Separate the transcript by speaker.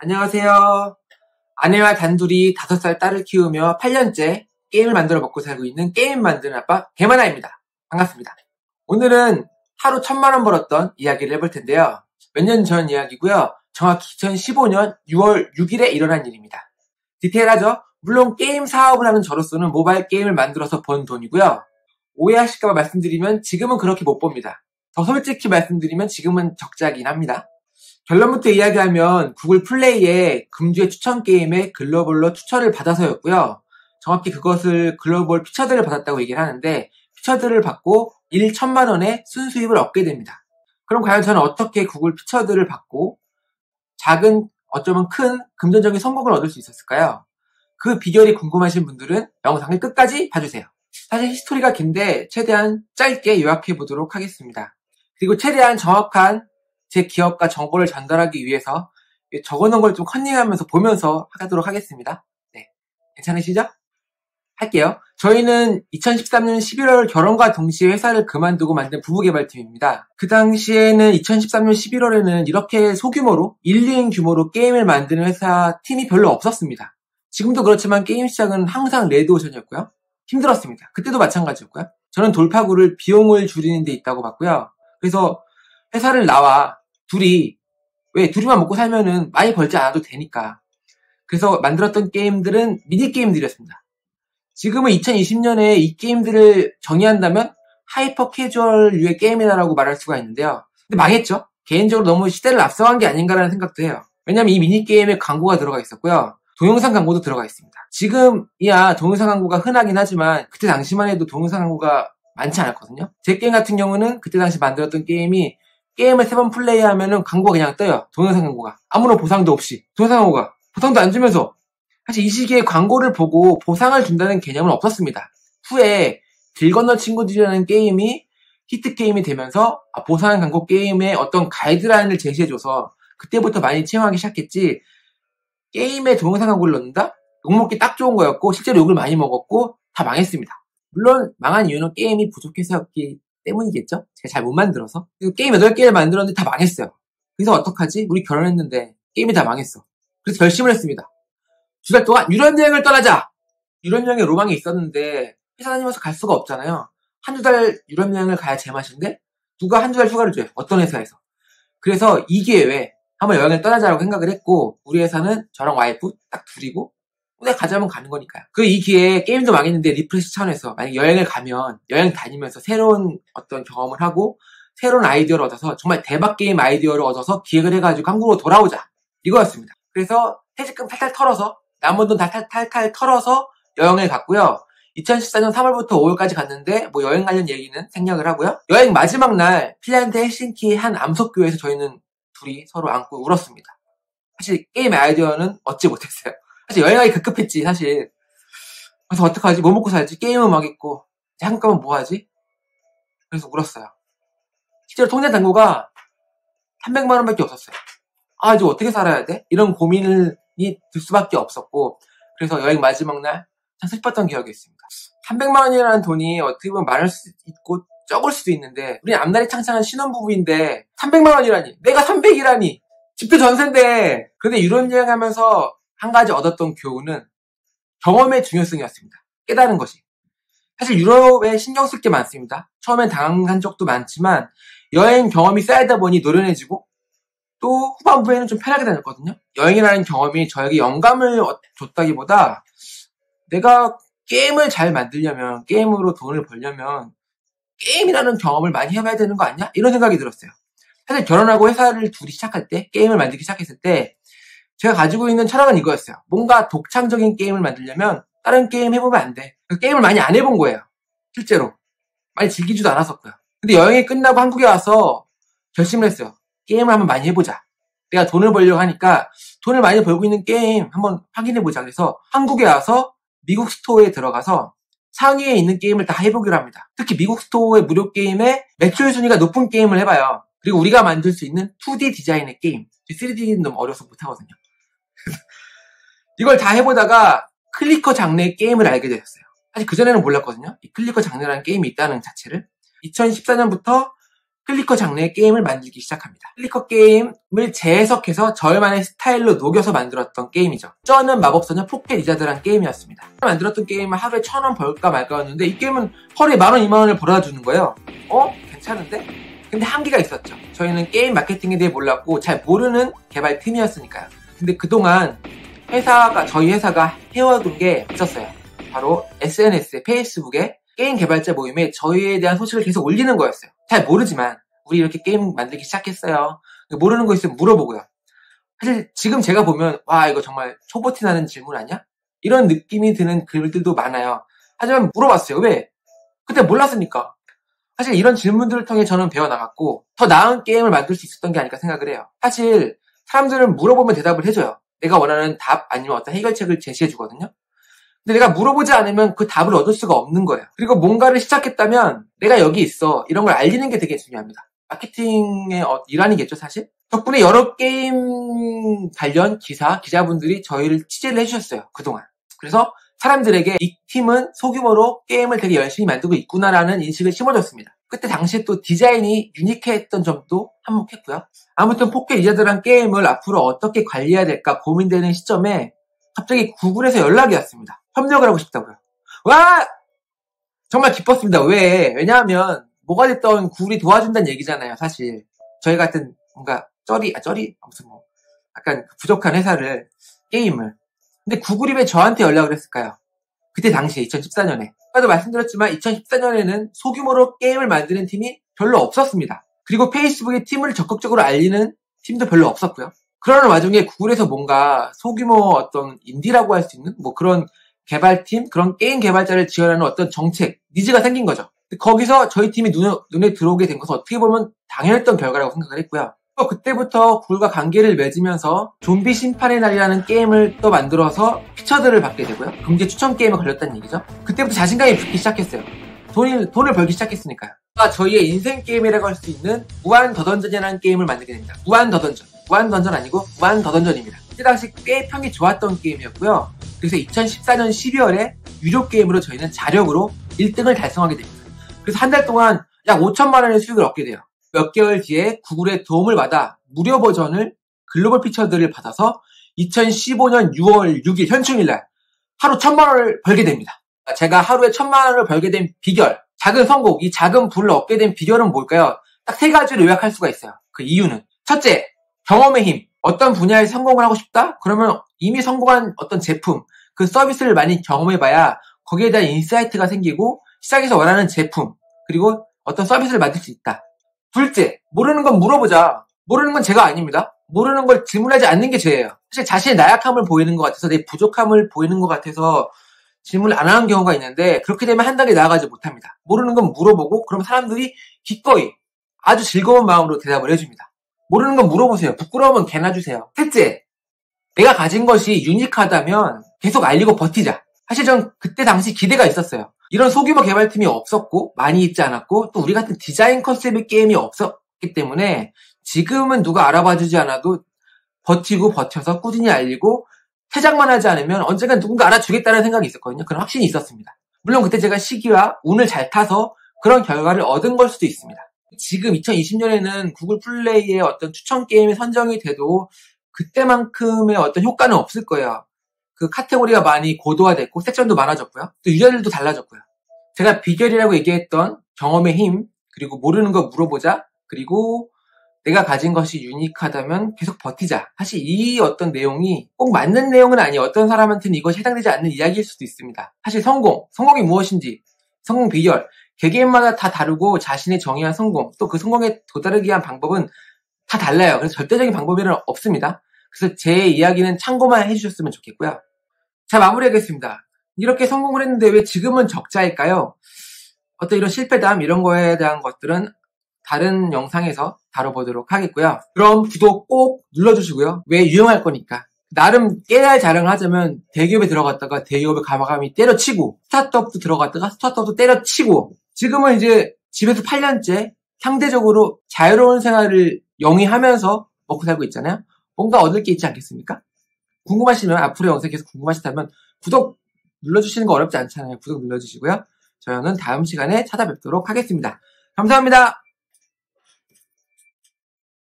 Speaker 1: 안녕하세요. 아내와 단둘이 5살 딸을 키우며 8년째 게임을 만들어 먹고 살고 있는 게임 만드는 아빠 개만아입니다. 반갑습니다. 오늘은 하루 1,000만 원 벌었던 이야기를 해볼 텐데요. 몇 년 전 이야기고요. 정확히 2015년 6월 6일에 일어난 일입니다. 디테일하죠? 물론 게임 사업을 하는 저로서는 모바일 게임을 만들어서 번 돈이고요. 오해하실까봐 말씀드리면 지금은 그렇게 못 봅니다. 더 솔직히 말씀드리면 지금은 적자긴 합니다. 결론부터 이야기하면 구글 플레이의 금주의 추천 게임에 글로벌로 추천을 받아서였고요. 정확히 그것을 글로벌 피처들을 받았다고 얘기를 하는데 피처들을 받고 1,000만 원의 순수입을 얻게 됩니다. 그럼 과연 저는 어떻게 구글 피처들을 받고 작은 어쩌면 큰 금전적인 성공을 얻을 수 있었을까요? 그 비결이 궁금하신 분들은 영상을 끝까지 봐주세요. 사실 히스토리가 긴데 최대한 짧게 요약해 보도록 하겠습니다. 그리고 최대한 정확한 제 기업과 정보를 전달하기 위해서 적어놓은 걸 좀 컨닝하면서 보면서 하도록 하겠습니다. 네, 괜찮으시죠? 할게요. 저희는 2013년 11월 결혼과 동시에 회사를 그만두고 만든 부부개발팀입니다. 그 당시에는 2013년 11월에는 이렇게 소규모로 1, 2인 규모로 게임을 만드는 회사 팀이 별로 없었습니다. 지금도 그렇지만 게임 시장은 항상 레드오션이었고요. 힘들었습니다. 그때도 마찬가지였고요. 저는 돌파구를 비용을 줄이는 데 있다고 봤고요. 그래서 회사를 나와 둘이만 먹고 살면은 많이 벌지 않아도 되니까. 그래서 만들었던 게임들은 미니게임들이었습니다. 지금은 2020년에 이 게임들을 정의한다면 하이퍼 캐주얼류의 게임이다라고 말할 수가 있는데요. 근데 망했죠? 개인적으로 너무 시대를 앞서간 게 아닌가라는 생각도 해요. 왜냐면 이 미니게임에 광고가 들어가 있었고요. 동영상 광고도 들어가 있습니다. 지금이야 동영상 광고가 흔하긴 하지만 그때 당시만 해도 동영상 광고가 많지 않았거든요. 제 게임 같은 경우는 그때 당시 만들었던 게임이 게임을 3번 플레이하면은 광고가 그냥 떠요. 동영상 광고가. 아무런 보상도 없이. 동영상 광고가. 보상도 안 주면서. 사실 이 시기에 광고를 보고 보상을 준다는 개념은 없었습니다. 후에 길 건너 친구들이라는 게임이 히트 게임이 되면서 보상 광고 게임의 어떤 가이드라인을 제시해줘서 그때부터 많이 채용하기 시작했지. 게임에 동영상 광고를 넣는다? 욕먹기 딱 좋은 거였고 실제로 욕을 많이 먹었고 다 망했습니다. 물론 망한 이유는 게임이 부족해서였기 때문이겠죠? 제가 잘 못 만들어서. 게임 8개를 만들었는데 다 망했어요. 그래서 어떡하지? 우리 결혼했는데 게임이 다 망했어. 그래서 결심을 했습니다. 2달 동안 유럽여행을 떠나자! 유럽여행에 로망이 있었는데 회사 다니면서 갈 수가 없잖아요. 한두 달 유럽여행을 가야 제맛인데 누가 한두 달 휴가를 줘요. 어떤 회사에서. 그래서 이 기회에 한번 여행을 떠나자라고 생각을 했고 우리 회사는 저랑 와이프 딱 둘이고 내가 가자면 가는 거니까요. 이 기회에 게임도 망했는데 리프레시 차원에서 만약 여행을 가면 여행 다니면서 새로운 어떤 경험을 하고 새로운 아이디어를 얻어서 정말 대박 게임 아이디어를 얻어서 기획을 해가지고 한국으로 돌아오자 이거였습니다. 그래서 퇴직금 탈탈 털어서 남은 돈 탈탈 털어서 여행을 갔고요. 2014년 3월부터 5월까지 갔는데 여행 관련 얘기는 생략을 하고요. 여행 마지막 날 핀란드 헬싱키의 한 암석교에서 저희는 둘이 서로 안고 울었습니다. 사실 게임 아이디어는 얻지 못했어요. 사실 여행하기 급급했지 사실. 그래서 어떡하지? 뭐 먹고 살지? 게임은 망했고 잠깐만 뭐 하지? 그래서 울었어요. 실제로 통장 잔고가 300만 원밖에 없었어요. 이제 어떻게 살아야 돼? 이런 고민이 들 수밖에 없었고 그래서 여행 마지막 날 참 슬펐던 기억이 있습니다. 300만 원이라는 돈이 어떻게 보면 많을 수도 있고 적을 수도 있는데 우리 앞날이 창창한 신혼부부인데 300만 원이라니 내가 300이라니 집도 전세인데. 근데 유럽 여행하면서 한 가지 얻었던 교훈은 경험의 중요성이었습니다. 깨달은 것이. 사실 유럽에 신경 쓸 게 많습니다. 처음엔 당한 적도 많지만 여행 경험이 쌓이다 보니 노련해지고 또 후반부에는 좀 편하게 다녔거든요. 여행이라는 경험이 저에게 영감을 줬다기보다 내가 게임을 잘 만들려면 게임으로 돈을 벌려면 게임이라는 경험을 많이 해봐야 되는 거 아니야? 이런 생각이 들었어요. 사실 결혼하고 회사를 둘이 시작할 때 게임을 만들기 시작했을 때 제가 가지고 있는 철학은 이거였어요. 뭔가 독창적인 게임을 만들려면 다른 게임 해보면 안 돼. 게임을 많이 안 해본 거예요. 실제로. 많이 즐기지도 않았었고요. 근데 여행이 끝나고 한국에 와서 결심을 했어요. 게임을 한번 많이 해보자. 내가 돈을 벌려고 하니까 돈을 많이 벌고 있는 게임 한번 확인해보자. 그래서 한국에 와서 미국 스토어에 들어가서 상위에 있는 게임을 다 해보기로 합니다. 특히 미국 스토어의 무료 게임에 매출 순위가 높은 게임을 해봐요. 그리고 우리가 만들 수 있는 2D 디자인의 게임. 3D는 너무 어려서 못하거든요. 이걸 다 해보다가 클리커 장르의 게임을 알게 되었어요. 사실 그전에는 몰랐거든요. 이 클리커 장르라는 게임이 있다는 자체를. 2014년부터 클리커 장르의 게임을 만들기 시작합니다. 클리커 게임을 재해석해서 저희만의 스타일로 녹여서 만들었던 게임이죠. 쩌는 마법소녀 포켓 리자드라는 게임이었습니다. 만들었던 게임을 하루에 1,000원 벌까 말까였는데 이 게임은 하루에 10,000원, 20,000원을 벌어다 주는 거예요. 괜찮은데? 근데 한계가 있었죠. 저희는 게임 마케팅에 대해 몰랐고 잘 모르는 개발팀이었으니까요. 근데 그동안 저희 회사가 해와둔 게 있었어요. 바로 SNS에, 페이스북에 게임 개발자 모임에 저희에 대한 소식을 계속 올리는 거였어요. 잘 모르지만 우리 이렇게 게임 만들기 시작했어요. 모르는 거 있으면 물어보고요. 사실 지금 제가 보면 와 이거 정말 초보티 나는 질문 아니야? 이런 느낌이 드는 글들도 많아요. 하지만 물어봤어요. 왜? 그때 몰랐으니까. 사실 이런 질문들을 통해 저는 배워나갔고 더 나은 게임을 만들 수 있었던 게 아닐까 생각을 해요. 사실 사람들은 물어보면 대답을 해줘요. 내가 원하는 답 아니면 어떤 해결책을 제시해주거든요. 근데 내가 물어보지 않으면 그 답을 얻을 수가 없는 거예요. 그리고 뭔가를 시작했다면 내가 여기 있어 이런 걸 알리는 게 되게 중요합니다. 마케팅의 일환이겠죠 사실. 덕분에 여러 게임 관련 기자분들이 저희를 취재를 해주셨어요 그동안. 그래서 사람들에게 이 팀은 소규모로 게임을 되게 열심히 만들고 있구나라는 인식을 심어줬습니다. 그때 당시에 또 디자인이 유니크했던 점도 한몫했고요. 아무튼 포켓 리자드라는 게임을 앞으로 어떻게 관리해야 될까 고민되는 시점에 갑자기 구글에서 연락이 왔습니다. 협력을 하고 싶다고요. 와! 정말 기뻤습니다. 왜? 왜냐하면 뭐가 됐던 구글이 도와준다는 얘기잖아요. 사실 저희 같은 뭔가 무슨 약간 부족한 회사를 게임을. 근데 구글이 왜 저한테 연락을 했을까요? 그때 당시에 2014년에. 아까도 말씀드렸지만 2014년에는 소규모로 게임을 만드는 팀이 별로 없었습니다. 그리고 페이스북에 팀을 적극적으로 알리는 팀도 별로 없었고요. 그러는 와중에 구글에서 뭔가 소규모 어떤 인디라고 할 수 있는 그런 개발팀, 그런 게임 개발자를 지원하는 어떤 정책, 니즈가 생긴 거죠. 거기서 저희 팀이 눈에 들어오게 된 것은 어떻게 보면 당연했던 결과라고 생각을 했고요. 또 그때부터 구글과 관계를 맺으면서 좀비 심판의 날이라는 게임을 또 만들어서 피처들을 받게 되고요. 금지 추천 게임에 걸렸다는 얘기죠. 그때부터 자신감이 붙기 시작했어요. 돈을 벌기 시작했으니까요. 저희의 인생 게임이라고 할 수 있는 무한 더 던전이라는 게임을 만들게 됩니다. 무한 더 던전 아니고 무한 더 던전입니다. 그때 당시 꽤 평이 좋았던 게임이었고요. 그래서 2014년 12월에 유료 게임으로 저희는 자력으로 1등을 달성하게 됩니다. 그래서 한 달 동안 약 5천만 원의 수익을 얻게 돼요. 몇 개월 뒤에 구글의 도움을 받아 무료 버전을 글로벌 피처들을 받아서 2015년 6월 6일 현충일날 하루 1,000만 원을 벌게 됩니다. 제가 하루에 1,000만 원을 벌게 된 비결, 작은 성공, 이 작은 부를 얻게 된 비결은 뭘까요? 딱 3가지로 요약할 수가 있어요. 그 이유는 첫째, 경험의 힘. 어떤 분야에 성공을 하고 싶다? 그러면 이미 성공한 어떤 제품, 그 서비스를 많이 경험해봐야 거기에 대한 인사이트가 생기고 시장에서 원하는 제품, 그리고 어떤 서비스를 만들 수 있다. 둘째, 모르는 건 물어보자. 모르는 건 제가 아닙니다. 모르는 걸 질문하지 않는 게 죄예요. 사실 자신의 나약함을 보이는 것 같아서, 내 부족함을 보이는 것 같아서 질문을 안 하는 경우가 있는데 그렇게 되면 한 단계 나아가지 못합니다. 모르는 건 물어보고 그럼 사람들이 기꺼이 아주 즐거운 마음으로 대답을 해줍니다. 모르는 건 물어보세요. 부끄러우면 개나 주세요. 셋째, 내가 가진 것이 유니크하다면 계속 알리고 버티자. 사실 전 그때 당시 기대가 있었어요. 이런 소규모 개발팀이 없었고 많이 있지 않았고 또 우리 같은 디자인 컨셉의 게임이 없었기 때문에 지금은 누가 알아봐주지 않아도 버텨서 꾸준히 알리고 퇴장만 하지 않으면 언젠간 누군가 알아주겠다는 생각이 있었거든요. 그런 확신이 있었습니다. 물론 그때 제가 시기와 운을 잘 타서 그런 결과를 얻은 걸 수도 있습니다. 지금 2020년에는 구글 플레이의 어떤 추천 게임이 선정이 돼도 그때만큼의 어떤 효과는 없을 거예요. 그 카테고리가 많이 고도화됐고 섹션도 많아졌고요. 또 유저들도 달라졌고요. 제가 비결이라고 얘기했던 경험의 힘, 그리고 모르는 거 물어보자, 그리고 내가 가진 것이 유니크하다면 계속 버티자. 사실 이 어떤 내용이 꼭 맞는 내용은 아니에요. 어떤 사람한테는 이것이 해당되지 않는 이야기일 수도 있습니다. 사실 성공이 무엇인지, 성공 비결, 개개인마다 다 다르고 자신의 정의한 성공, 또 그 성공에 도달하기 위한 방법은 다 달라요. 그래서 절대적인 방법은 없습니다. 그래서 제 이야기는 참고만 해주셨으면 좋겠고요. 자, 마무리하겠습니다. 이렇게 성공을 했는데 왜 지금은 적자일까요? 어떤 이런 실패담, 이런 거에 대한 것들은 다른 영상에서 다뤄보도록 하겠고요. 그럼 구독 꼭 눌러주시고요. 왜? 유용할 거니까. 나름 깨알 자랑을 하자면 대기업에 들어갔다가 대기업에 가감히 때려치고 스타트업도 들어갔다가 스타트업도 때려치고 지금은 이제 집에서 8년째 상대적으로 자유로운 생활을 영위하면서 먹고 살고 있잖아요. 뭔가 얻을 게 있지 않겠습니까? 궁금하시면 앞으로 영상 계속 궁금하시다면 구독 눌러주시는 거 어렵지 않잖아요. 구독 눌러주시고요. 저는 다음 시간에 찾아뵙도록 하겠습니다. 감사합니다.